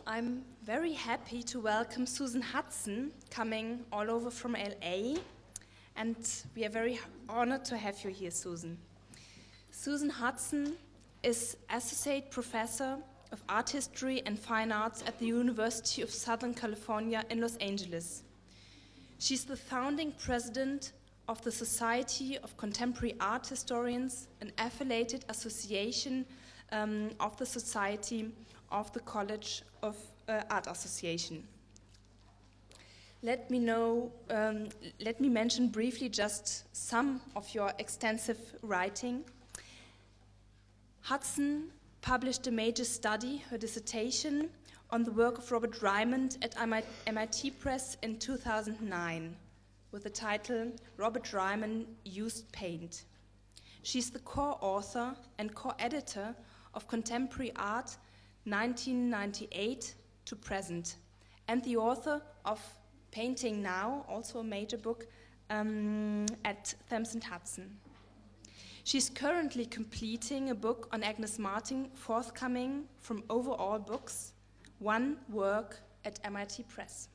I'm very happy to welcome Suzanne Hudson, coming all over from LA, and we are very honored to have you here, Susan. Suzanne Hudson is Associate Professor of Art History and Fine Arts at the University of Southern California in Los Angeles. She's the founding president of the Society of Contemporary Art Historians, an affiliated association of the Society of the College of Art Association. Let me mention briefly just some of your extensive writing. Hudson published a major study, her dissertation, on the work of Robert Ryman at MIT Press in 2009, with the title Robert Ryman Used Paint. She's the co-author and co-editor of Contemporary Art 1998 to present, and the author of Painting Now, also a major book, at Thames and Hudson. She's currently completing a book on Agnes Martin, forthcoming from Overall Books, One Work at MIT Press.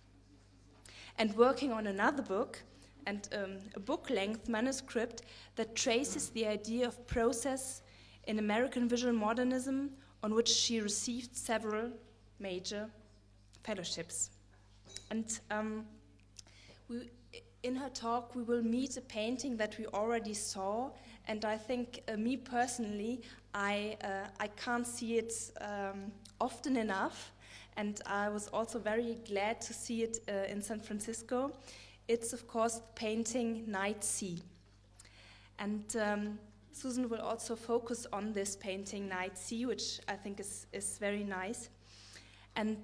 And working on another book, and a book-length manuscript that traces the idea of process in American visual modernism, on which she received several major fellowships. And in her talk, we will meet a painting that we already saw, and I think, me personally, I can't see it often enough, and I was also very glad to see it in San Francisco. It's, of course, the painting Night Sea. And Susan will also focus on this painting, Night Sea, which I think is very nice. And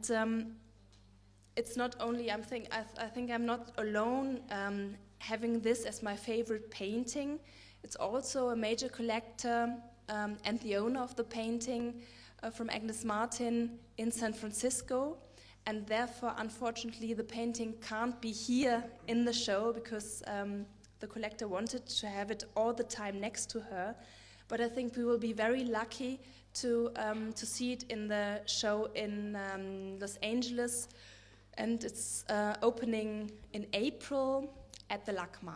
it's not only, I think I'm not alone having this as my favorite painting. It's also a major collector and the owner of the painting from Agnes Martin in San Francisco. And therefore, unfortunately, the painting can't be here in the show because the collector wanted to have it all the time next to her, but I think we will be very lucky to see it in the show in Los Angeles, and it's opening in April at the LACMA.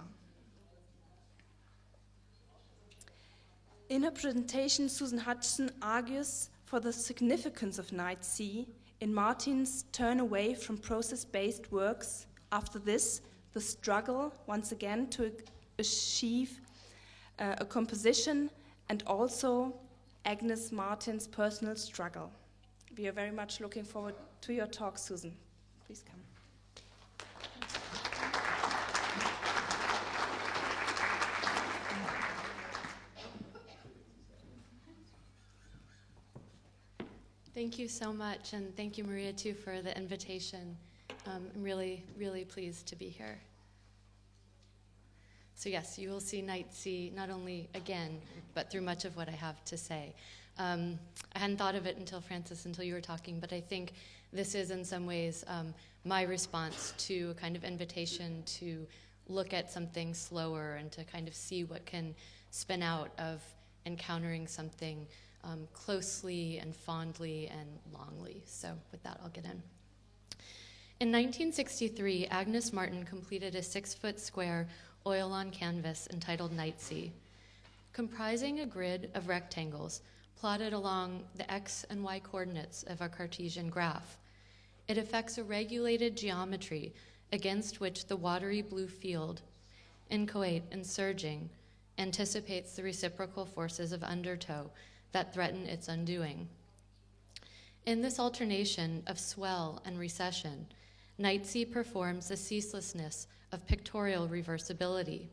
In her presentation, Suzanne Hudson argues for the significance of Night Sea in Martin's turn away from process-based works. After this, the struggle, once again, to achieve a composition, and also Agnes Martin's personal struggle. We are very much looking forward to your talk, Susan. Please come. Thank you so much, and thank you, Maria, too, for the invitation. I'm really, really pleased to be here. So yes, you will see Night Sea not only again, but through much of what I have to say. I hadn't thought of it until you were talking, but I think this is in some ways my response to a kind of invitation to look at something slower and to kind of see what can spin out of encountering something closely and fondly and longly. So with that, I'll get in. In 1963, Agnes Martin completed a 6-foot square oil-on canvas entitled Night Sea, comprising a grid of rectangles plotted along the x and y coordinates of a Cartesian graph. It affects a regulated geometry against which the watery blue field, inchoate and surging, anticipates the reciprocal forces of undertow that threaten its undoing. In this alternation of swell and recession, Night Sea performs the ceaselessness of pictorial reversibility.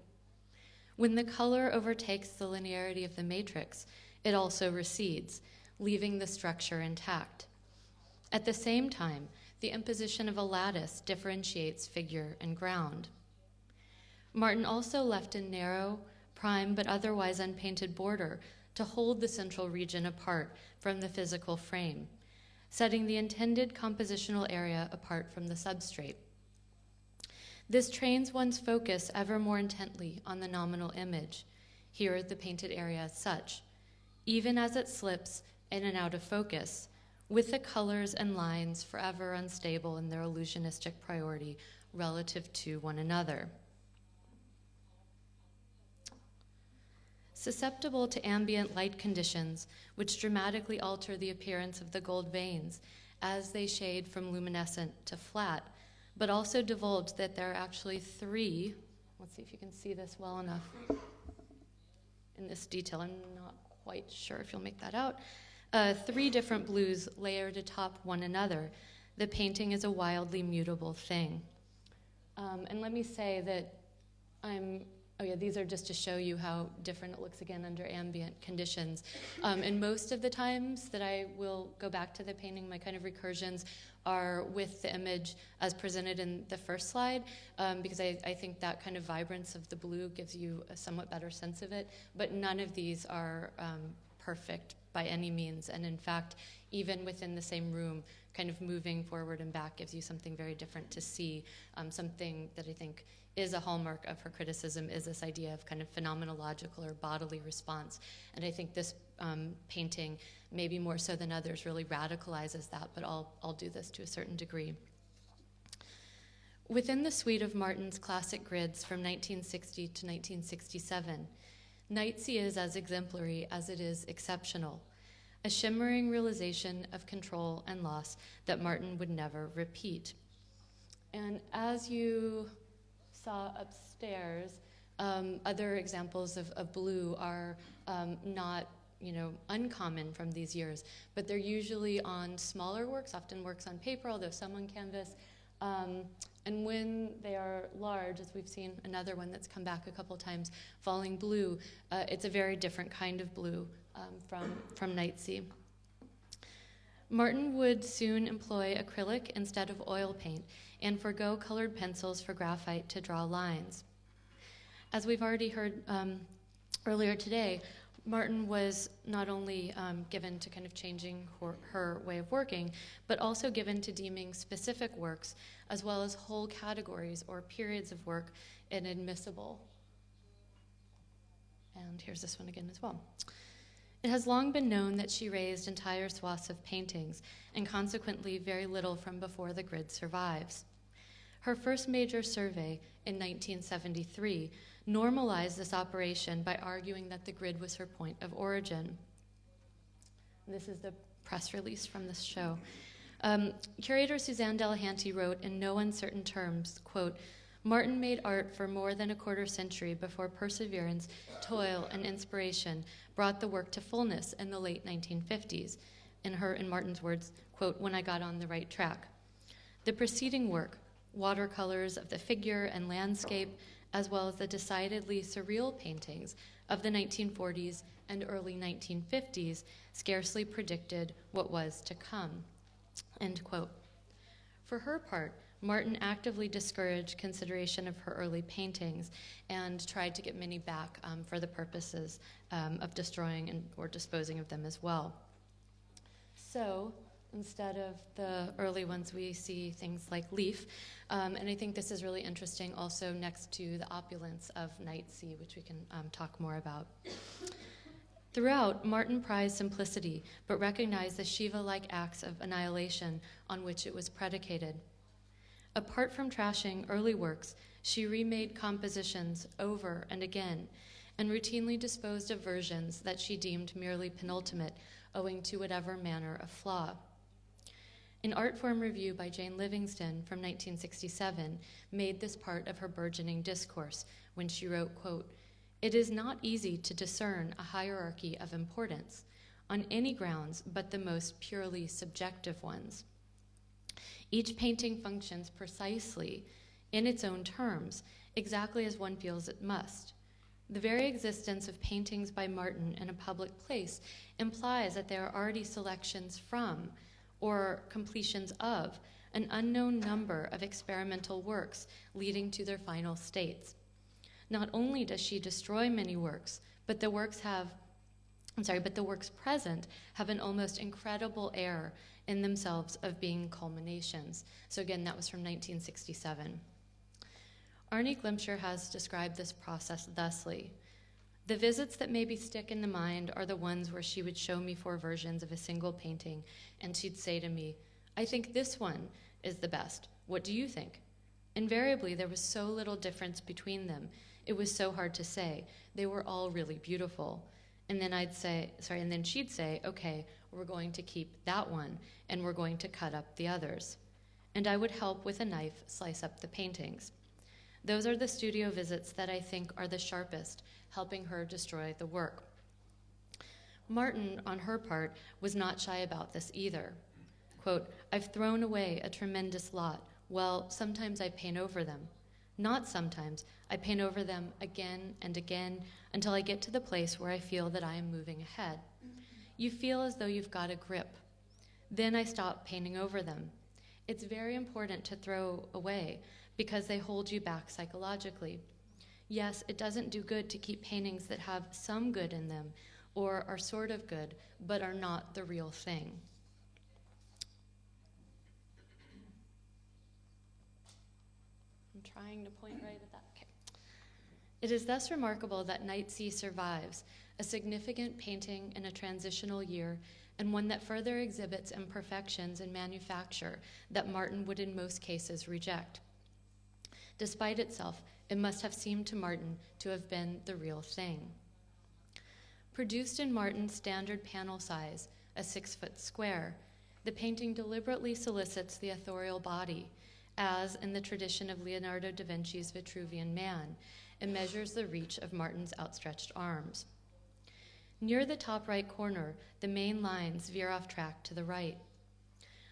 When the color overtakes the linearity of the matrix, it also recedes, leaving the structure intact. At the same time, the imposition of a lattice differentiates figure and ground. Martin also left a narrow, prime but otherwise unpainted border to hold the central region apart from the physical frame, setting the intended compositional area apart from the substrate. This trains one's focus ever more intently on the nominal image, here the painted area as such, even as it slips in and out of focus, with the colors and lines forever unstable in their illusionistic priority relative to one another. Susceptible to ambient light conditions, which dramatically alter the appearance of the gold veins as they shade from luminescent to flat, but also divulge that there are actually three, let's see if you can see this well enough in this detail, I'm not quite sure if you'll make that out, three different blues layered atop one another. The painting is a wildly mutable thing. And let me say that these are just to show you how different it looks again under ambient conditions. And most of the times that I will go back to the painting, my kind of recursions are with the image as presented in the first slide, because I think that kind of vibrance of the blue gives you a somewhat better sense of it. But none of these are perfect by any means. And in fact, even within the same room, kind of moving forward and back gives you something very different to see. Something that I think is a hallmark of her criticism is this idea of kind of phenomenological or bodily response. And I think this painting, maybe more so than others, really radicalizes that, but I'll do this to a certain degree. Within the suite of Martin's classic grids from 1960 to 1967, Nachtseereise is as exemplary as it is exceptional, a shimmering realization of control and loss that Martin would never repeat. And as you saw upstairs, other examples of blue are not uncommon from these years, but they're usually on smaller works, often works on paper, although some on canvas. And when they are large, as we've seen another one that's come back a couple times, falling blue, it's a very different kind of blue from Nachtseereise. Martin would soon employ acrylic instead of oil paint and forgo colored pencils for graphite to draw lines. As we've already heard earlier today, Martin was not only given to kind of changing her way of working, but also given to deeming specific works as well as whole categories or periods of work inadmissible. And here's this one again as well. It has long been known that she raised entire swaths of paintings, and consequently very little from before the grid survives. Her first major survey in 1973 normalized this operation by arguing that the grid was her point of origin. This is the press release from this show. Curator Suzanne Delahanty wrote in no uncertain terms, quote, "Martin made art for more than a quarter century before perseverance, toil, and inspiration brought the work to fullness in the late 1950s. In Martin's words, quote, "when I got on the right track." The preceding work, watercolors of the figure and landscape, as well as the decidedly surreal paintings of the 1940s and early 1950s, scarcely predicted what was to come, end quote. For her part, Martin actively discouraged consideration of her early paintings and tried to get many back for the purposes of destroying or disposing of them as well. So instead of the early ones, we see things like leaf. And I think this is really interesting also next to the opulence of Nachtseereise, which we can talk more about. Throughout, Martin prized simplicity, but recognized the Shiva-like acts of annihilation on which it was predicated. Apart from trashing early works, she remade compositions over and again, and routinely disposed of versions that she deemed merely penultimate, owing to whatever manner of flaw. An art form review by Jane Livingston from 1967 made this part of her burgeoning discourse when she wrote, quote, "It is not easy to discern a hierarchy of importance on any grounds but the most purely subjective ones. Each painting functions precisely in its own terms, exactly as one feels it must. The very existence of paintings by Martin in a public place implies that there are already selections from or completions of an unknown number of experimental works leading to their final states. Not only does she destroy many works, but the works present have an almost incredible air in themselves of being culminations." So again, that was from 1967. Arnie Glimcher has described this process thusly. The visits that maybe stick in the mind are the ones where she would show me 4 versions of a single painting, and she'd say to me, "I think this one is the best. What do you think?" Invariably, there was so little difference between them. It was so hard to say. They were all really beautiful. And then she'd say, "Okay, we're going to keep that one, and we're going to cut up the others." And I would help with a knife slice up the paintings. Those are the studio visits that I think are the sharpest, helping her destroy the work. Martin, on her part, was not shy about this either. Quote, "I've thrown away a tremendous lot. Well, sometimes I paint over them. Not sometimes. I paint over them again and again until I get to the place where I feel that I am moving ahead. You feel as though you've got a grip. Then I stop painting over them. It's very important to throw away because they hold you back psychologically. Yes, it doesn't do good to keep paintings that have some good in them or are sort of good but are not the real thing." I'm trying to point right at that. Okay. It is thus remarkable that Nightsea survives, a significant painting in a transitional year, and one that further exhibits imperfections in manufacture that Martin would in most cases reject. Despite itself, it must have seemed to Martin to have been the real thing. Produced in Martin's standard panel size, a 6-foot square, the painting deliberately solicits the authorial body, as in the tradition of Leonardo da Vinci's Vitruvian Man, it measures the reach of Martin's outstretched arms. Near the top right corner, the main lines veer off track to the right.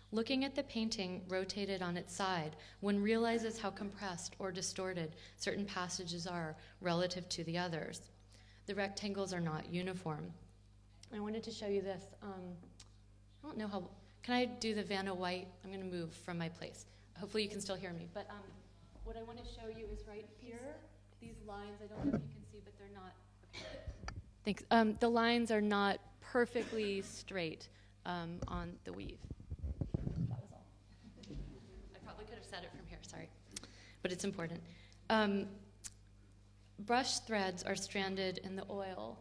Looking at the painting rotated on its side, one realizes how compressed or distorted certain passages are relative to the others. The rectangles are not uniform. I wanted to show you this. I don't know how, can I do the Vanna White? I'm going to move from my place. Hopefully you can still hear me. But what I want to show you is right here, these lines, I don't know if you can see, but they're not, okay. Thanks. The lines are not perfectly straight on the weave. That was all. I probably could have said it from here, sorry. But it's important. Brush threads are stranded in the oil.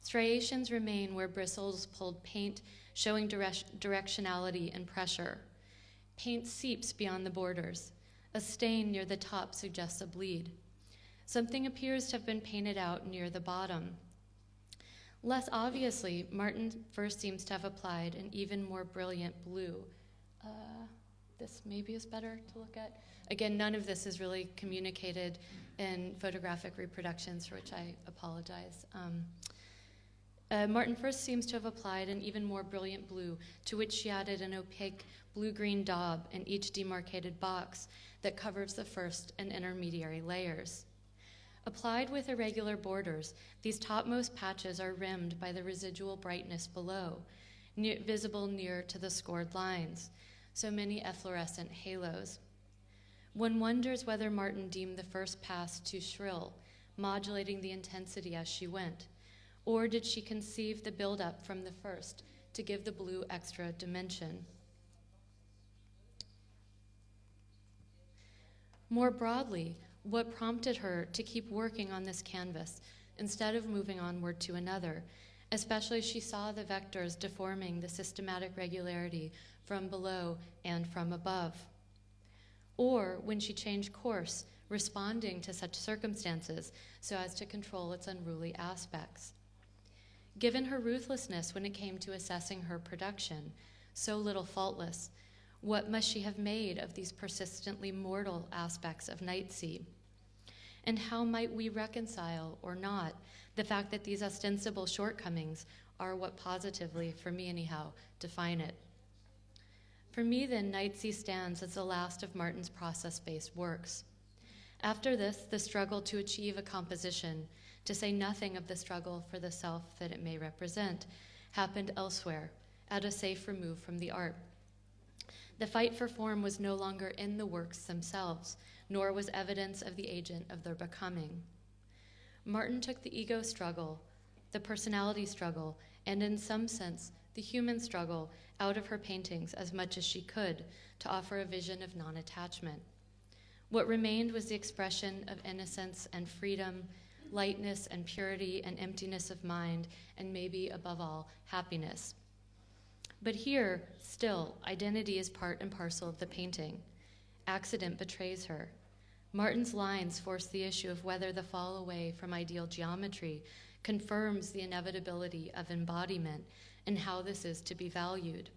Striations remain where bristles pulled paint, showing directionality and pressure. Paint seeps beyond the borders. A stain near the top suggests a bleed. Something appears to have been painted out near the bottom. Less obviously, Martin first seems to have applied an even more brilliant blue. This maybe is better to look at. Again, none of this is really communicated in photographic reproductions, for which I apologize. Martin first seems to have applied an even more brilliant blue, to which she added an opaque blue-green daub in each demarcated box that covers the first and intermediary layers. Applied with irregular borders, these topmost patches are rimmed by the residual brightness below, visible near to the scored lines, so many efflorescent halos. One wonders whether Martin deemed the first pass too shrill, modulating the intensity as she went, or did she conceive the buildup from the first to give the blue extra dimension? More broadly, what prompted her to keep working on this canvas instead of moving onward to another, especially as she saw the vectors deforming the systematic regularity from below and from above? Or when she changed course, responding to such circumstances so as to control its unruly aspects? Given her ruthlessness when it came to assessing her production, so little faultless, what must she have made of these persistently mortal aspects of Nightsea? And how might we reconcile, or not, the fact that these ostensible shortcomings are what positively, for me anyhow, define it? For me, then, Nightsea stands as the last of Martin's process-based works. After this, the struggle to achieve a composition, to say nothing of the struggle for the self that it may represent, happened elsewhere, at a safe remove from the art. The fight for form was no longer in the works themselves, nor was evidence of the agent of their becoming. Martin took the ego struggle, the personality struggle, and in some sense, the human struggle out of her paintings as much as she could to offer a vision of non-attachment. What remained was the expression of innocence and freedom, lightness and purity and emptiness of mind, and maybe, above all, happiness. But here, still, identity is part and parcel of the painting. Accident betrays her. Martin's lines force the issue of whether the fall away from ideal geometry confirms the inevitability of embodiment and how this is to be valued.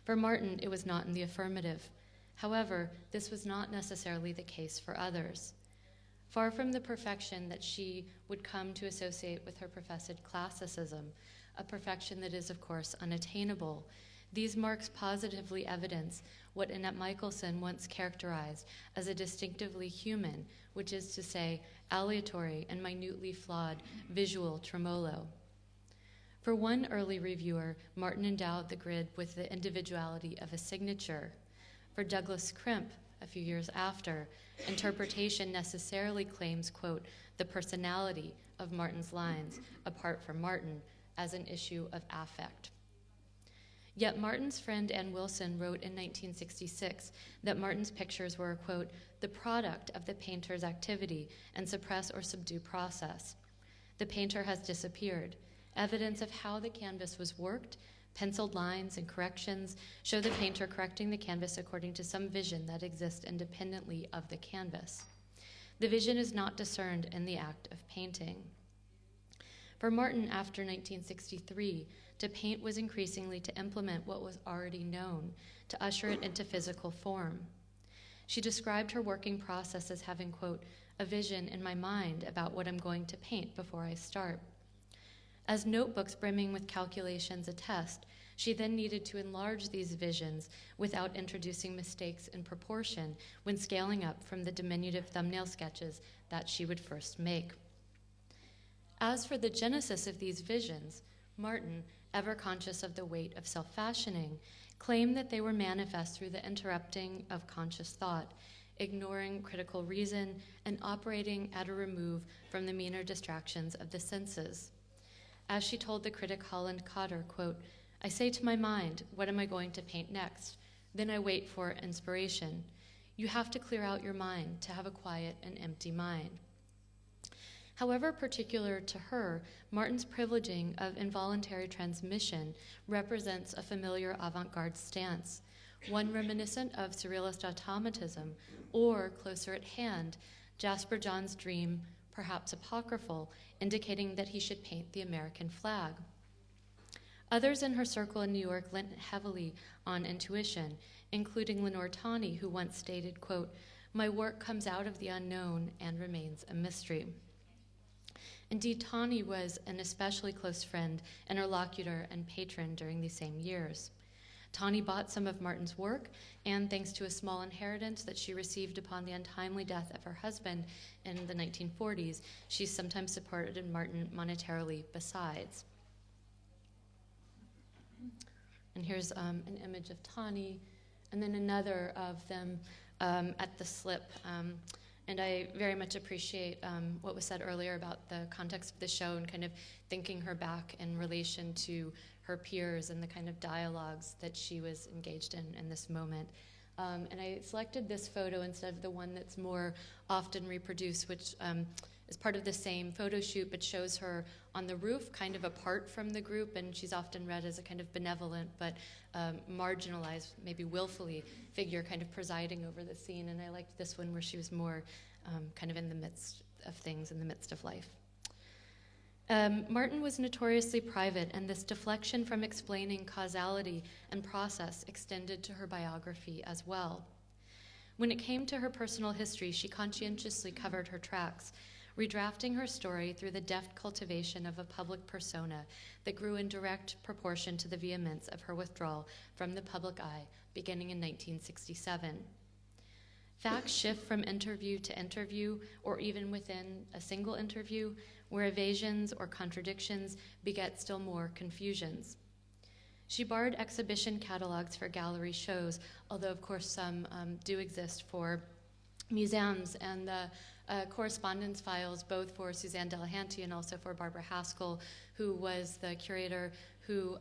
For Martin, it was not in the affirmative. However, this was not necessarily the case for others. Far from the perfection that she would come to associate with her professed classicism, a perfection that is, of course, unattainable, these marks positively evidence what Annette Michelson once characterized as a distinctively human, which is to say, aleatory and minutely flawed visual tremolo. For one early reviewer, Martin endowed the grid with the individuality of a signature. For Douglas Crimp, a few years after, interpretation necessarily claims, quote, the personality of Martin's lines, apart from Martin, as an issue of affect. Yet Martin's friend Ann Wilson wrote in 1966 that Martin's pictures were, quote, the product of the painter's activity and suppress or subdue process. The painter has disappeared. Evidence of how the canvas was worked, penciled lines and corrections, show the painter correcting the canvas according to some vision that exists independently of the canvas. The vision is not discerned in the act of painting. For Martin, after 1963, to paint was increasingly to implement what was already known, to usher it into physical form. She described her working process as having, quote, a vision in my mind about what I'm going to paint before I start. As notebooks brimming with calculations attest, she then needed to enlarge these visions without introducing mistakes in proportion when scaling up from the diminutive thumbnail sketches that she would first make. As for the genesis of these visions, Martin, ever conscious of the weight of self-fashioning, claimed that they were manifest through the interrupting of conscious thought, ignoring critical reason, and operating at a remove from the meaner distractions of the senses. As she told the critic Holland Cotter, quote, I say to my mind, what am I going to paint next? Then I wait for inspiration. You have to clear out your mind to have a quiet and empty mind. However particular to her, Martin's privileging of involuntary transmission represents a familiar avant-garde stance, one reminiscent of surrealist automatism, or, closer at hand, Jasper John's dream, perhaps apocryphal, indicating that he should paint the American flag. Others in her circle in New York lent heavily on intuition, including Lenore Tawney, who once stated, quote, my work comes out of the unknown and remains a mystery. Indeed, Tawney was an especially close friend, interlocutor, and patron during these same years. Tawney bought some of Martin's work, and thanks to a small inheritance that she received upon the untimely death of her husband in the 1940s, she sometimes supported Martin monetarily besides. And here's an image of Tawney, and then another of them at the slip. And I very much appreciate what was said earlier about the context of the show and kind of thinking her back in relation to her peers and the kind of dialogues that she was engaged in this moment. And I selected this photo instead of the one that's more often reproduced, which is part of the same photo shoot, but shows her on the roof, kind of apart from the group, and she's often read as a kind of benevolent but marginalized, maybe willfully, figure kind of presiding over the scene. And I liked this one where she was more kind of in the midst of things, in the midst of life. Martin was notoriously private, and this deflection from explaining causality and process extended to her biography as well. When it came to her personal history, she conscientiously covered her tracks, redrafting her story through the deft cultivation of a public persona that grew in direct proportion to the vehemence of her withdrawal from the public eye, beginning in 1967. Facts shift from interview to interview, or even within a single interview, where evasions or contradictions beget still more confusions. She borrowed exhibition catalogs for gallery shows, although of course some do exist for museums, and the correspondence files both for Suzanne Delahanty and also for Barbara Haskell, who was the curator who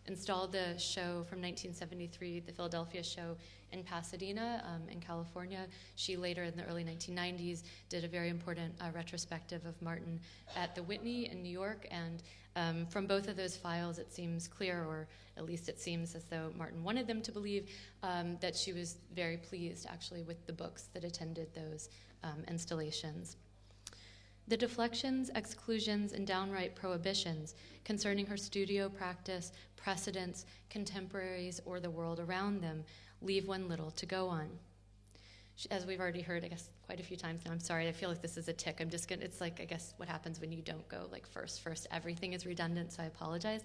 installed the show from 1973, the Philadelphia show, in Pasadena, in California. She later, in the early 1990s, did a very important retrospective of Martin at the Whitney in New York, and from both of those files, it seems clear, or at least it seems as though Martin wanted them to believe, that she was very pleased, actually, with the books that attended those installations. The deflections, exclusions, and downright prohibitions concerning her studio practice, precedents, contemporaries, or the world around them leave one little to go on. As we've already heard, I guess, quite a few times now, I'm sorry, I feel like this is a tick. It's like, I guess, what happens when you don't go like first. Everything is redundant, so I apologize.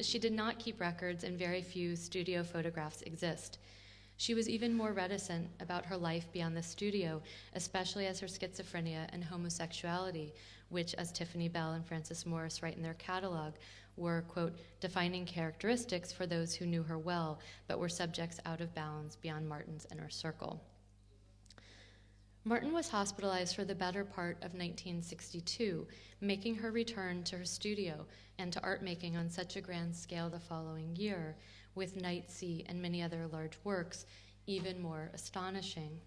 She did not keep records, and very few studio photographs exist. She was even more reticent about her life beyond the studio, especially as her schizophrenia and homosexuality, which, as Tiffany Bell and Frances Morris write in their catalog, were, quote, defining characteristics for those who knew her well, but were subjects out of bounds beyond Martin's inner circle. Martin was hospitalized for the better part of 1962, making her return to her studio and to art making on such a grand scale the following year, with Night Sea and many other large works, even more astonishing.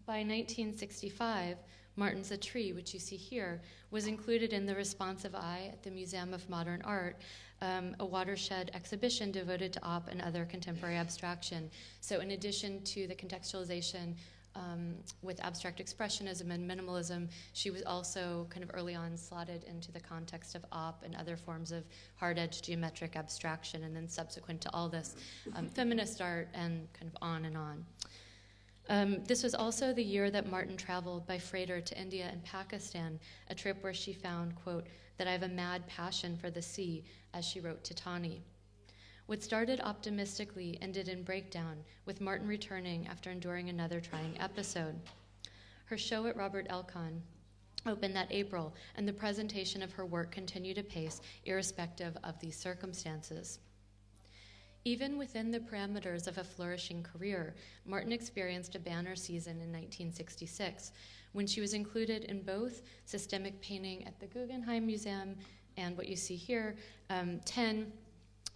By 1965, Martin's A Tree, which you see here, was included in the Responsive Eye at the Museum of Modern Art, a watershed exhibition devoted to op and other contemporary abstraction. So in addition to the contextualization with abstract expressionism and minimalism, she was also kind of early on slotted into the context of op and other forms of hard-edged geometric abstraction, and then subsequent to all this, feminist art, and kind of on and on. This was also the year that Martin traveled by freighter to India and Pakistan, a trip where she found, quote, that I have a mad passion for the sea, as she wrote to Tani. What started optimistically ended in breakdown, with Martin returning after enduring another trying episode. Her show at Robert Elkan opened that April, and the presentation of her work continued apace, irrespective of these circumstances. Even within the parameters of a flourishing career, Martin experienced a banner season in 1966, when she was included in both systemic painting at the Guggenheim Museum and what you see here, 10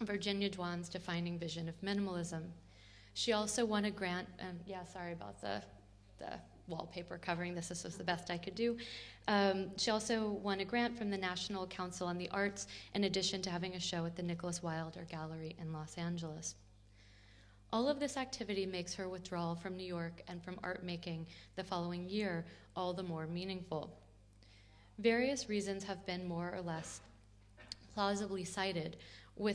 Virginia Dwan's Defining Vision of Minimalism. She also won a grant, sorry about the wallpaper covering this. This was the best I could do. She also won a grant from the National Council on the Arts, in addition to having a show at the Nicholas Wilder Gallery in Los Angeles. All of this activity makes her withdrawal from New York and from art making the following year all the more meaningful. Various reasons have been more or less plausibly cited for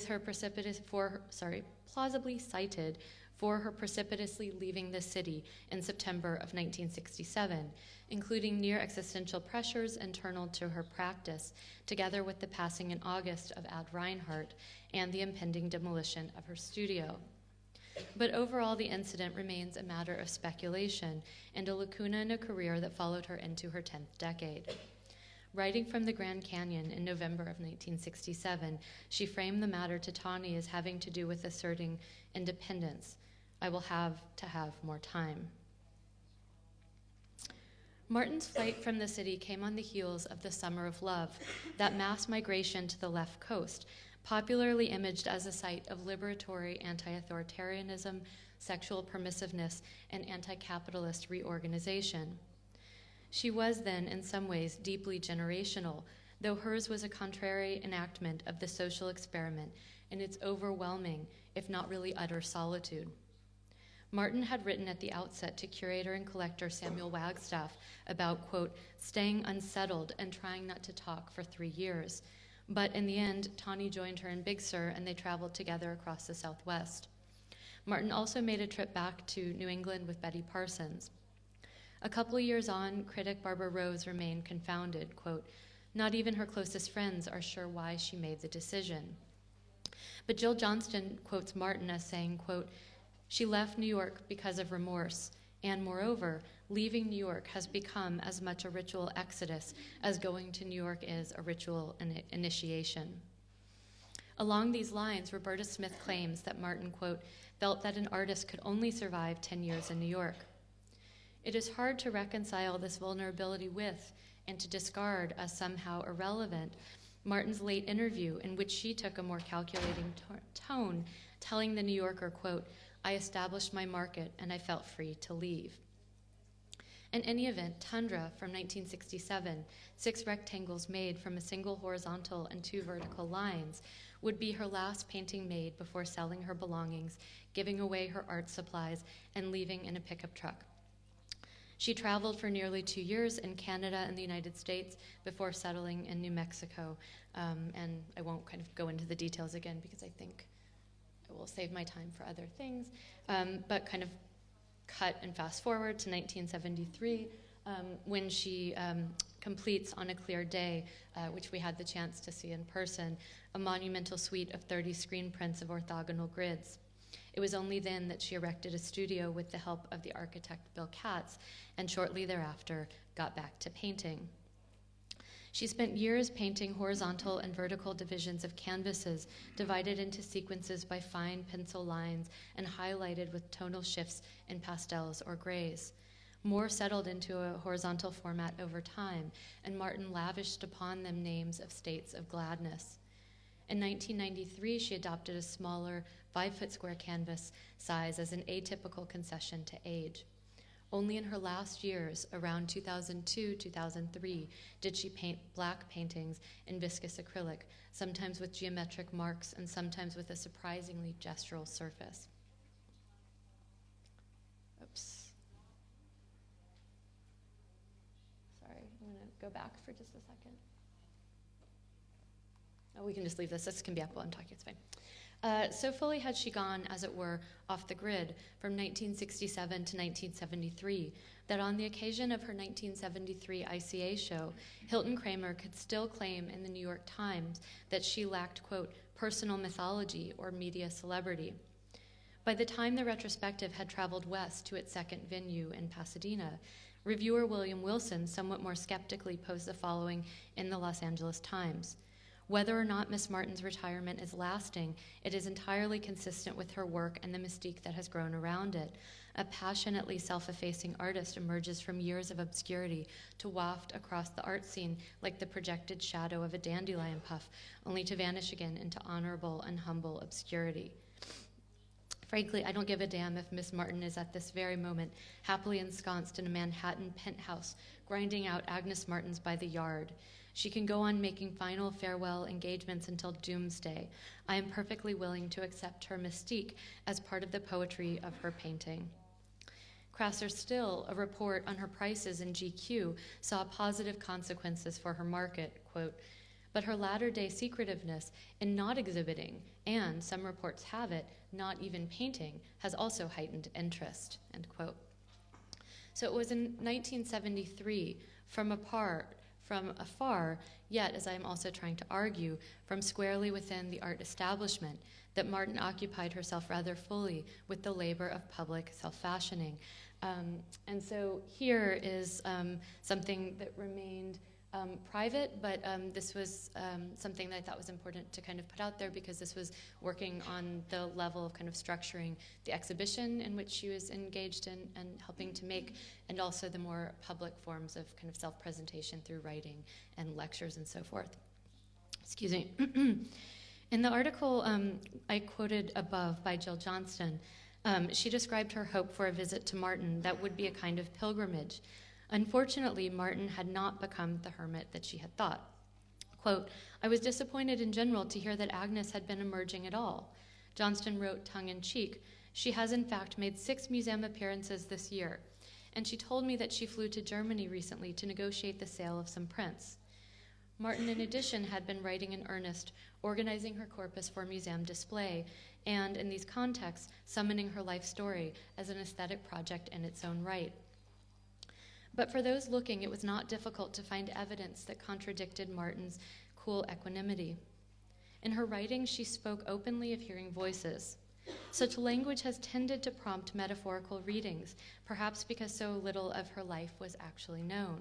her precipitously leaving the city in September of 1967, including near existential pressures internal to her practice, together with the passing in August of Ad Reinhardt and the impending demolition of her studio. But overall, the incident remains a matter of speculation and a lacuna in a career that followed her into her 10th decade. Writing from the Grand Canyon in November of 1967, she framed the matter to Tani as having to do with asserting independence. I will have to have more time. Martin's flight from the city came on the heels of the Summer of Love, that mass migration to the left coast, popularly imaged as a site of liberatory anti-authoritarianism, sexual permissiveness, and anti-capitalist reorganization. She was then, in some ways, deeply generational, though hers was a contrary enactment of the social experiment in its overwhelming, if not really utter, solitude. Martin had written at the outset to curator and collector Samuel Wagstaff about, quote, staying unsettled and trying not to talk for 3 years. But in the end, Tani joined her in Big Sur, and they traveled together across the Southwest. Martin also made a trip back to New England with Betty Parsons. A couple of years on, critic Barbara Rose remained confounded, quote, not even her closest friends are sure why she made the decision. But Jill Johnston quotes Martin as saying, quote, she left New York because of remorse, and moreover, leaving New York has become as much a ritual exodus as going to New York is a ritual initiation. Along these lines, Roberta Smith claims that Martin, quote, felt that an artist could only survive 10 years in New York. It is hard to reconcile this vulnerability with, and to discard as somehow irrelevant, Martin's late interview in which she took a more calculating tone, telling the New Yorker, quote, "I established my market and I felt free to leave." In any event, Tundra from 1967, 6 rectangles made from a single horizontal and 2 vertical lines, would be her last painting made before selling her belongings, giving away her art supplies, and leaving in a pickup truck. She traveled for nearly 2 years in Canada and the United States before settling in New Mexico. And I won't kind of go into the details again because I think I will save my time for other things. But kind of cut and fast forward to 1973 when she completes on a clear day, which we had the chance to see in person, a monumental suite of 30 screen prints of orthogonal grids. It was only then that she erected a studio with the help of the architect Bill Katz, and shortly thereafter got back to painting. She spent years painting horizontal and vertical divisions of canvases, divided into sequences by fine pencil lines and highlighted with tonal shifts in pastels or grays. More settled into a horizontal format over time, and Martin lavished upon them names of states of gladness. In 1993, she adopted a smaller 5-foot square canvas size as an atypical concession to age. Only in her last years, around 2002-2003, did she paint black paintings in viscous acrylic, sometimes with geometric marks and sometimes with a surprisingly gestural surface. Oops. Sorry, I'm going to go back for just a second. Oh, we can just leave this. This can be up while I'm talking. It's fine. So fully had she gone, as it were, off the grid from 1967 to 1973, that on the occasion of her 1973 ICA show, Hilton Kramer could still claim in the New York Times that she lacked, quote, personal mythology or media celebrity. By the time the retrospective had traveled west to its second venue in Pasadena, reviewer William Wilson somewhat more skeptically posed the following in the Los Angeles Times. Whether or not Miss Martin's retirement is lasting, it is entirely consistent with her work and the mystique that has grown around it. A passionately self-effacing artist emerges from years of obscurity to waft across the art scene like the projected shadow of a dandelion puff, only to vanish again into honorable and humble obscurity. Frankly, I don't give a damn if Miss Martin is at this very moment happily ensconced in a Manhattan penthouse, grinding out Agnes Martins by the yard. She can go on making final farewell engagements until doomsday. I am perfectly willing to accept her mystique as part of the poetry of her painting. Crasser still, a report on her prices in GQ saw positive consequences for her market, quote, but her latter-day secretiveness in not exhibiting, and some reports have it, not even painting, has also heightened interest, end quote. So it was in 1973, from afar, yet, as I am also trying to argue, from squarely within the art establishment, that Martin occupied herself rather fully with the labor of public self-fashioning. And so here is something that remained private, but this was something that I thought was important to kind of put out there because this was working on the level of kind of structuring the exhibition in which she was engaged in and helping to make, and also the more public forms of kind of self-presentation through writing and lectures and so forth. Excuse me. In the article I quoted above by Jill Johnston, she described her hope for a visit to Martin that would be a kind of pilgrimage. Unfortunately, Martin had not become the hermit that she had thought. Quote, I was disappointed in general to hear that Agnes had been emerging at all. Johnston wrote tongue-in-cheek, she has in fact made 6 museum appearances this year, and she told me that she flew to Germany recently to negotiate the sale of some prints. Martin, in addition, had been writing in earnest, organizing her corpus for museum display, and, in these contexts, summoning her life story as an aesthetic project in its own right. But for those looking, it was not difficult to find evidence that contradicted Martin's cool equanimity. In her writing, she spoke openly of hearing voices. Such language has tended to prompt metaphorical readings, perhaps because so little of her life was actually known.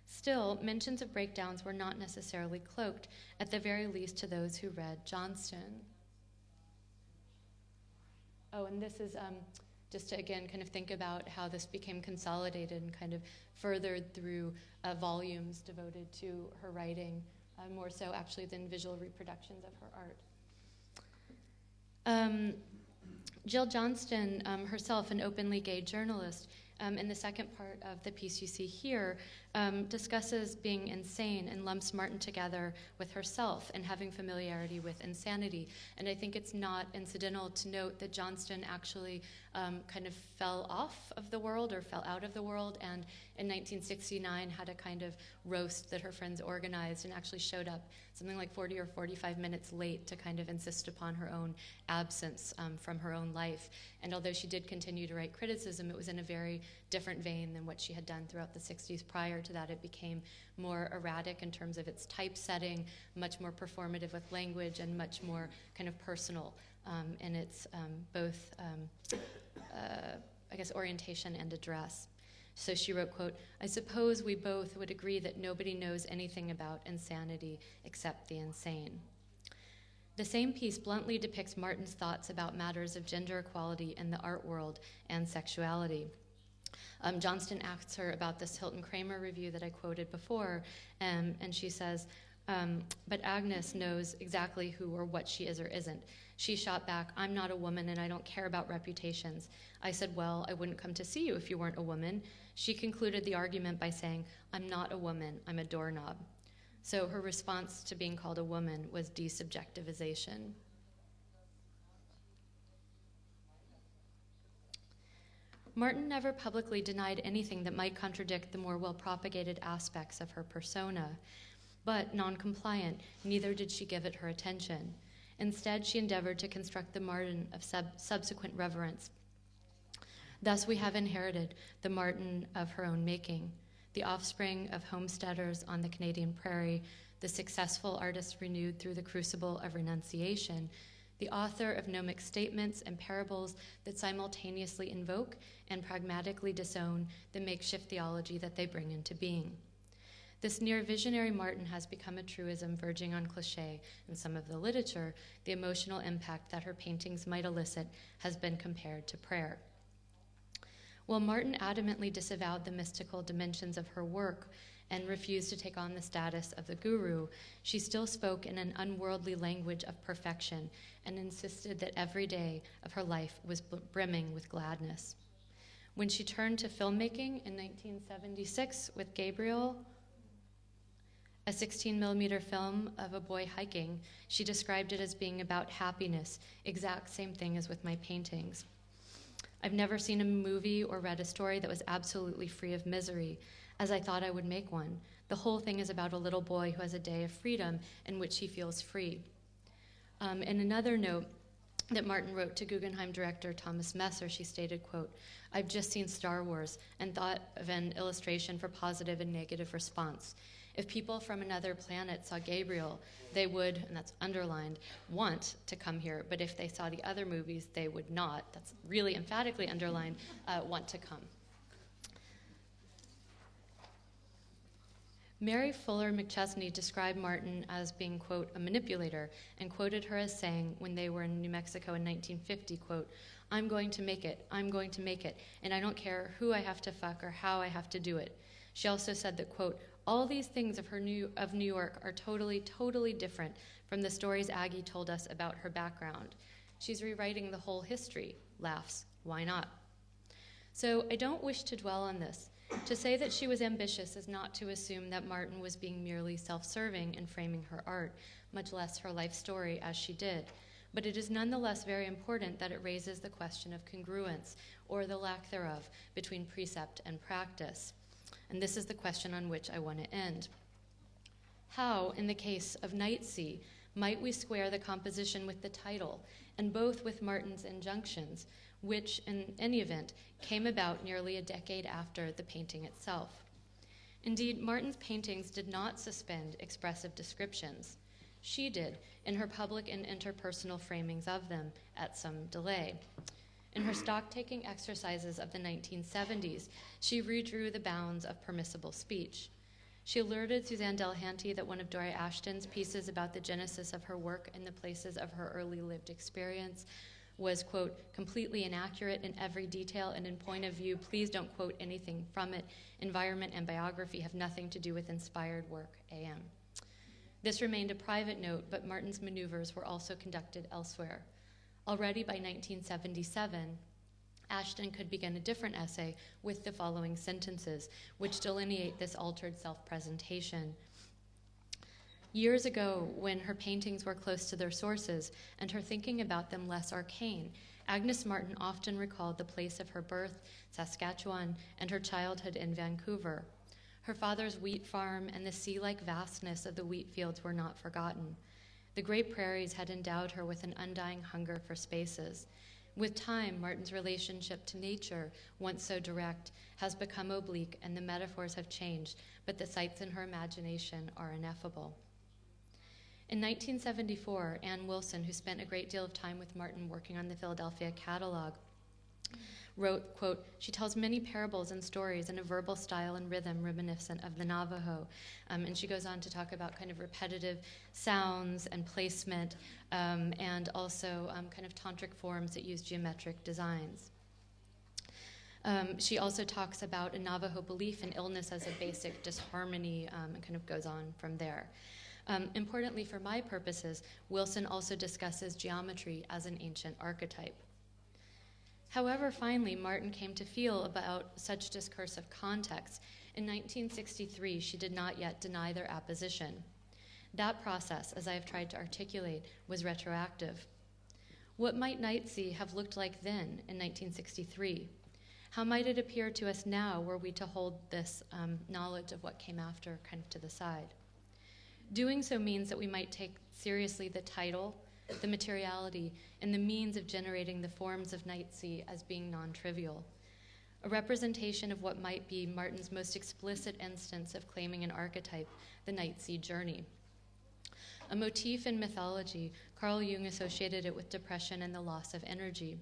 Still, mentions of breakdowns were not necessarily cloaked, at the very least to those who read Johnston. Oh, and this is just to again kind of think about how this became consolidated and kind of furthered through volumes devoted to her writing, more so actually than visual reproductions of her art. Jill Johnston, herself an openly gay journalist, in the second part of the piece you see here, discusses being insane and lumps Martin together with herself and having familiarity with insanity. And I think it's not incidental to note that Johnston actually kind of fell off of the world or fell out of the world, and in 1969 had a kind of roast that her friends organized and actually showed up something like 40 or 45 minutes late to kind of insist upon her own absence from her own life. And although she did continue to write criticism, it was in a very different vein than what she had done throughout the 60s. Prior to that, it became more erratic in terms of its typesetting, much more performative with language, and much more kind of personal in its both, I guess, orientation and address. So she wrote, quote, "I suppose we both would agree that nobody knows anything about insanity except the insane." The same piece bluntly depicts Martin's thoughts about matters of gender equality in the art world and sexuality. Johnston asks her about this Hilton Kramer review that I quoted before, and she says, but Agnes knows exactly who or what she is or isn't. She shot back, "I'm not a woman and I don't care about reputations." I said, "Well, I wouldn't come to see you if you weren't a woman." She concluded the argument by saying, "I'm not a woman, I'm a doorknob." So her response to being called a woman was desubjectivization. Martin never publicly denied anything that might contradict the more well-propagated aspects of her persona, but non-compliant, neither did she give it her attention. Instead, she endeavored to construct the Martin of subsequent reverence. Thus, we have inherited the Martin of her own making, the offspring of homesteaders on the Canadian prairie, the successful artist renewed through the crucible of renunciation, the author of gnomic statements and parables that simultaneously invoke and pragmatically disown the makeshift theology that they bring into being. This near-visionary Martin has become a truism verging on cliché in some of the literature. The emotional impact that her paintings might elicit has been compared to prayer. While Martin adamantly disavowed the mystical dimensions of her work and refused to take on the status of the guru, she still spoke in an unworldly language of perfection and insisted that every day of her life was brimming with gladness. When she turned to filmmaking in 1976 with Gabriel, a 16mm film of a boy hiking, she described it as being about happiness, exact same thing as with my paintings. I've never seen a movie or read a story that was absolutely free of misery, as I thought I would make one. The whole thing is about a little boy who has a day of freedom in which he feels free. In another note that Martin wrote to Guggenheim director Thomas Messer, she stated, quote, "I've just seen Star Wars and thought of an illustration for positive and negative response. If people from another planet saw Gabriel, they would," and that's underlined, "want to come here, but if they saw the other movies, they would not," that's really emphatically underlined, "want to come." Mary Fuller McChesney described Martin as being, quote, "a manipulator," and quoted her as saying when they were in New Mexico in 1950, quote, "I'm going to make it, I'm going to make it, and I don't care who I have to fuck or how I have to do it." She also said that, quote, "All these things of New York are totally, totally different from the stories Aggie told us about her background. She's rewriting the whole history." Laughs. Why not? So I don't wish to dwell on this. To say that she was ambitious is not to assume that Martin was being merely self-serving in framing her art, much less her life story as she did. But it is nonetheless very important that it raises the question of congruence, or the lack thereof, between precept and practice. And this is the question on which I want to end. How, in the case of Nightsea, might we square the composition with the title, and both with Martin's injunctions, which, in any event, came about nearly a decade after the painting itself? Indeed, Martin's paintings did not suspend expressive descriptions. She did, in her public and interpersonal framings of them, at some delay. In her stock-taking exercises of the 1970s, she redrew the bounds of permissible speech. She alerted Suzanne Delahanty that one of Doria Ashton's pieces about the genesis of her work and the places of her early lived experience was, quote, completely inaccurate in every detail and in point of view. Please don't quote anything from it. Environment and biography have nothing to do with inspired work, AM. This remained a private note, but Martin's maneuvers were also conducted elsewhere. Already by 1977, Ashton could begin a different essay with the following sentences, which delineate this altered self-presentation. Years ago, when her paintings were close to their sources and her thinking about them less arcane, Agnes Martin often recalled the place of her birth, Saskatchewan, and her childhood in Vancouver. Her father's wheat farm and the sea-like vastness of the wheat fields were not forgotten. The great prairies had endowed her with an undying hunger for spaces. With time, Martin's relationship to nature, once so direct, has become oblique and the metaphors have changed, but the sights in her imagination are ineffable. In 1974, Ann Wilson, who spent a great deal of time with Martin working on the Philadelphia catalog, wrote, quote, she tells many parables and stories in a verbal style and rhythm reminiscent of the Navajo. And she goes on to talk about kind of repetitive sounds and placement and also kind of tantric forms that use geometric designs. She also talks about a Navajo belief in illness as a basic disharmony and kind of goes on from there. Importantly for my purposes, Wilson also discusses geometry as an ancient archetype. However finely Martin came to feel about such discursive contexts, in 1963 she did not yet deny their apposition. That process, as I have tried to articulate, was retroactive. What might Nightsea have looked like then in 1963? How might it appear to us now were we to hold this knowledge of what came after kind of to the side? Doing so means that we might take seriously the title, the materiality, and the means of generating the forms of Nightsea as being non-trivial. A representation of what might be Martin's most explicit instance of claiming an archetype, the Nightsea journey. A motif in mythology, Carl Jung associated it with depression and the loss of energy.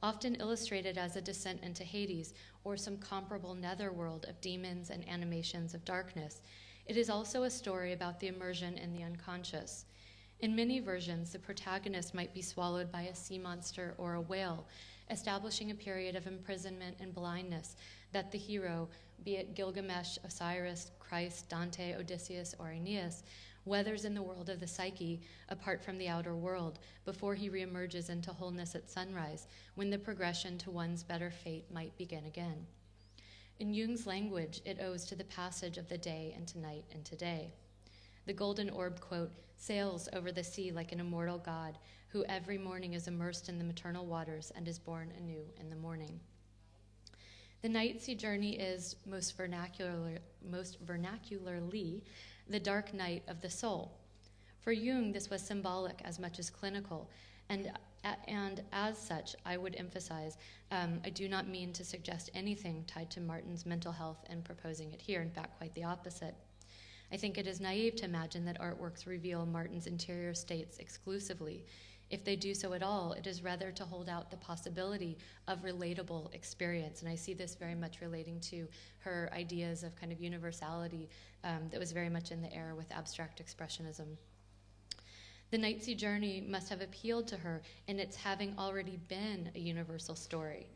Often illustrated as a descent into Hades or some comparable netherworld of demons and animations of darkness, it is also a story about the immersion in the unconscious. In many versions, the protagonist might be swallowed by a sea monster or a whale, establishing a period of imprisonment and blindness that the hero, be it Gilgamesh, Osiris, Christ, Dante, Odysseus, or Aeneas, weathers in the world of the psyche, apart from the outer world, before he reemerges into wholeness at sunrise, when the progression to one's better fate might begin again. In Jung's language, it owes to the passage of the day into night into day. The golden orb, quote, sails over the sea like an immortal god who every morning is immersed in the maternal waters and is born anew in the morning. The Nightsea journey is most vernacularly the dark night of the soul. For Jung, this was symbolic as much as clinical, and as such, I would emphasize, I do not mean to suggest anything tied to Martin's mental health in proposing it here, in fact, quite the opposite. I think it is naive to imagine that artworks reveal Martin's interior states exclusively. If they do so at all, it is rather to hold out the possibility of relatable experience, and I see this very much relating to her ideas of kind of universality that was very much in the air with abstract expressionism. The Nightsea journey must have appealed to her in its having already been a universal story.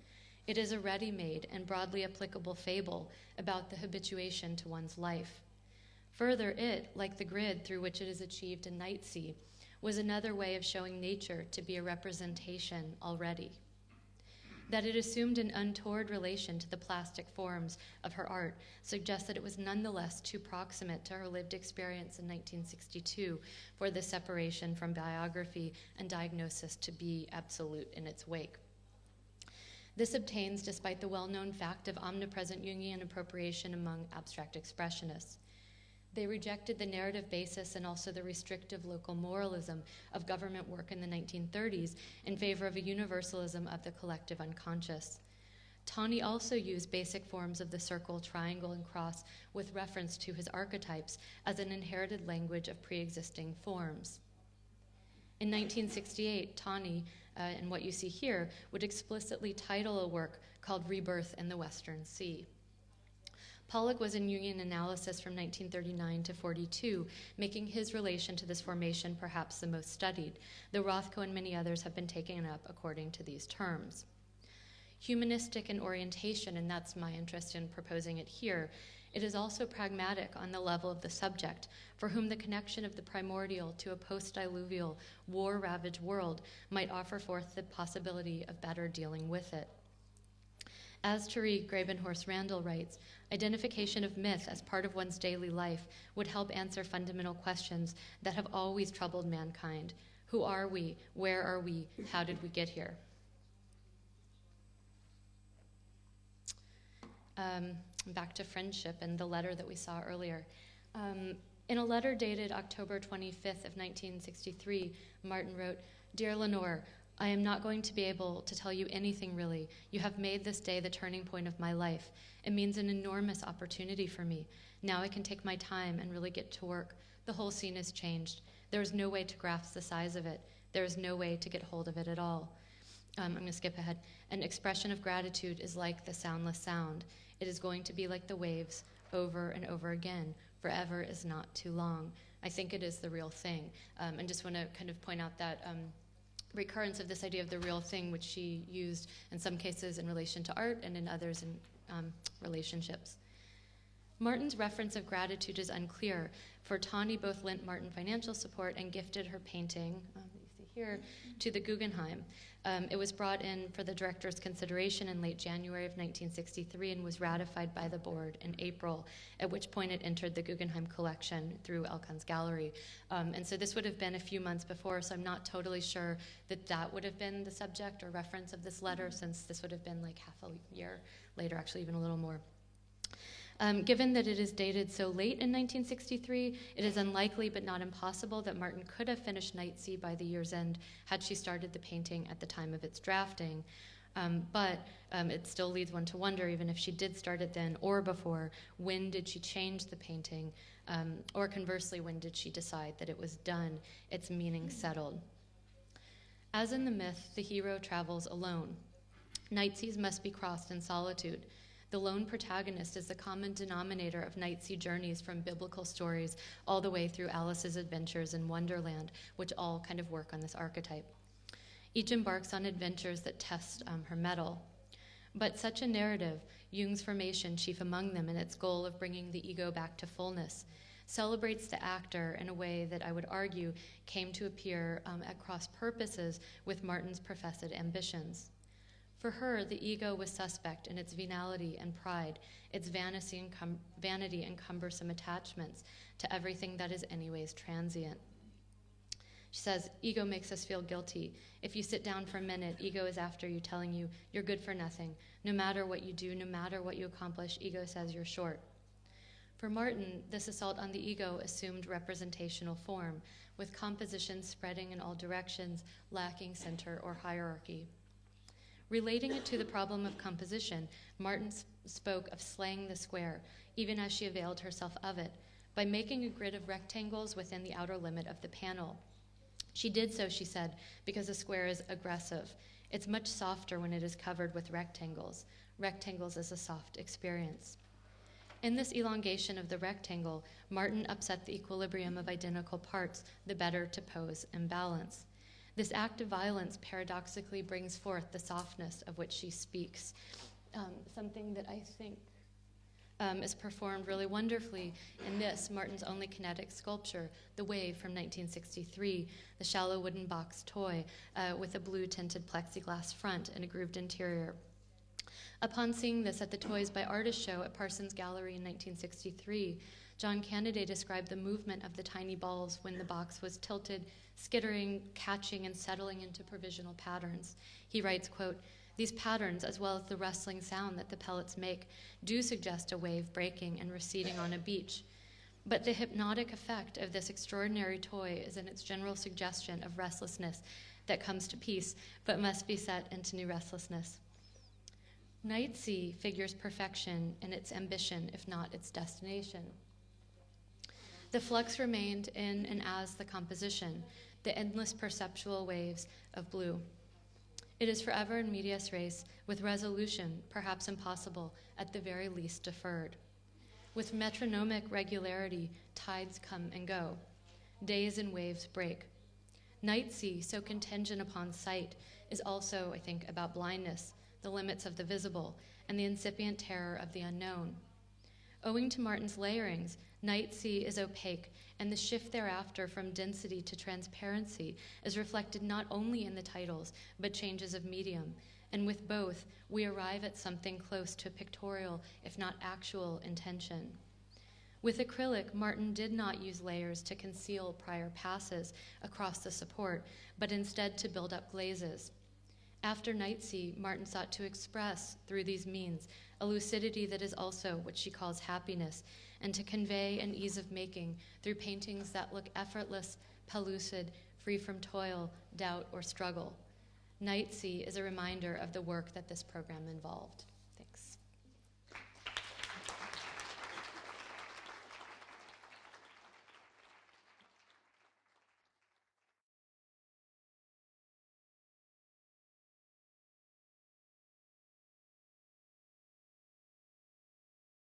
It is a ready-made and broadly applicable fable about the habituation to one's life. Further, it, like the grid through which it is achieved in Nightsea, was another way of showing nature to be a representation already. That it assumed an untoward relation to the plastic forms of her art suggests that it was nonetheless too proximate to her lived experience in 1962 for this separation from biography and diagnosis to be absolute in its wake. This obtains despite the well-known fact of omnipresent Jungian appropriation among abstract expressionists. They rejected the narrative basis and also the restrictive local moralism of government work in the 1930s in favor of a universalism of the collective unconscious. Tawney also used basic forms of the circle, triangle, and cross with reference to his archetypes as an inherited language of pre-existing forms. In 1968, Tawney, and what you see here, would explicitly title a work called Rebirth in the Western Sea. Pollock was in Jungian analysis from 1939 to 42, making his relation to this formation perhaps the most studied, though Rothko and many others have been taken up according to these terms. Humanistic in orientation, and that's my interest in proposing it here, it is also pragmatic on the level of the subject, for whom the connection of the primordial to a post-diluvial, war-ravaged world might offer forth the possibility of better dealing with it. As Tariq Grabenhorst-Randall writes, identification of myth as part of one's daily life would help answer fundamental questions that have always troubled mankind. Who are we? Where are we? How did we get here? Back to friendship and the letter that we saw earlier. In a letter dated October 25th of 1963, Martin wrote, "Dear Lenore, I am not going to be able to tell you anything really. You have made this day the turning point of my life. It means an enormous opportunity for me. Now I can take my time and really get to work. The whole scene has changed. There is no way to grasp the size of it. There is no way to get hold of it at all." I'm going to skip ahead. An expression of gratitude is like the soundless sound. It is going to be like the waves over and over again. Forever is not too long. I think it is the real thing. And just want to kind of point out that recurrence of this idea of the real thing, which she used in some cases in relation to art and in others in relationships. Martin's reference of gratitude is unclear, for Tawny both lent Martin financial support and gifted her painting, you see here, to the Guggenheim. It was brought in for the director's consideration in late January of 1963 and was ratified by the board in April, at which point it entered the Guggenheim collection through Elkan's gallery. And so this would have been a few months before, so I'm not totally sure that that would have been the subject or reference of this letter, since this would have been like half a year later, actually even a little more. Given that it is dated so late in 1963, it is unlikely but not impossible that Martin could have finished Night Sea by the year's end had she started the painting at the time of its drafting. But it still leads one to wonder, even if she did start it then or before, when did she change the painting? Or conversely, when did she decide that it was done, its meaning settled? As in the myth, the hero travels alone. Night seas must be crossed in solitude. The lone protagonist is the common denominator of night sea journeys from biblical stories all the way through Alice's adventures in Wonderland, which all kind of work on this archetype. Each embarks on adventures that test her mettle. But such a narrative, Jung's formation chief among them in its goal of bringing the ego back to fullness, celebrates the actor in a way that I would argue came to appear at cross purposes with Martin's professed ambitions. For her, the ego was suspect in its venality and pride, its vanity and cumbersome attachments to everything that is anyways transient. She says, ego makes us feel guilty. If you sit down for a minute, ego is after you, telling you you're good for nothing. No matter what you do, no matter what you accomplish, ego says you're short. For Martin, this assault on the ego assumed representational form, with composition spreading in all directions, lacking center or hierarchy. Relating it to the problem of composition, Martin spoke of slaying the square, even as she availed herself of it, by making a grid of rectangles within the outer limit of the panel. She did so, she said, because a square is aggressive. It's much softer when it is covered with rectangles. Rectangles is a soft experience. In this elongation of the rectangle, Martin upset the equilibrium of identical parts, the better to pose and balance. This act of violence paradoxically brings forth the softness of which she speaks, something that I think is performed really wonderfully in this, Martin's only kinetic sculpture, The Wave from 1963, the shallow wooden box toy with a blue-tinted plexiglass front and a grooved interior. Upon seeing this at the Toys by Artists show at Parsons Gallery in 1963, John Cannaday described the movement of the tiny balls when the box was tilted, skittering, catching, and settling into provisional patterns. He writes, quote, "These patterns, as well as the rustling sound that the pellets make, do suggest a wave breaking and receding on a beach. But the hypnotic effect of this extraordinary toy is in its general suggestion of restlessness that comes to peace, but must be set into new restlessness. Night Sea figures perfection in its ambition, if not its destination. The flux remained in and as the composition, the endless perceptual waves of blue. It is forever in medias res, with resolution, perhaps impossible, at the very least deferred. With metronomic regularity, tides come and go. Days and waves break. Night sea, so contingent upon sight, is also, I think, about blindness, the limits of the visible, and the incipient terror of the unknown. Owing to Martin's layerings, night sea is opaque, and the shift thereafter from density to transparency is reflected not only in the titles, but changes of medium. And with both, we arrive at something close to pictorial, if not actual, intention. With acrylic, Martin did not use layers to conceal prior passes across the support, but instead to build up glazes. After Night Sea, Martin sought to express, through these means, a lucidity that is also what she calls happiness, and to convey an ease of making through paintings that look effortless, pellucid, free from toil, doubt, or struggle. Night Sea is a reminder of the work that this program involved.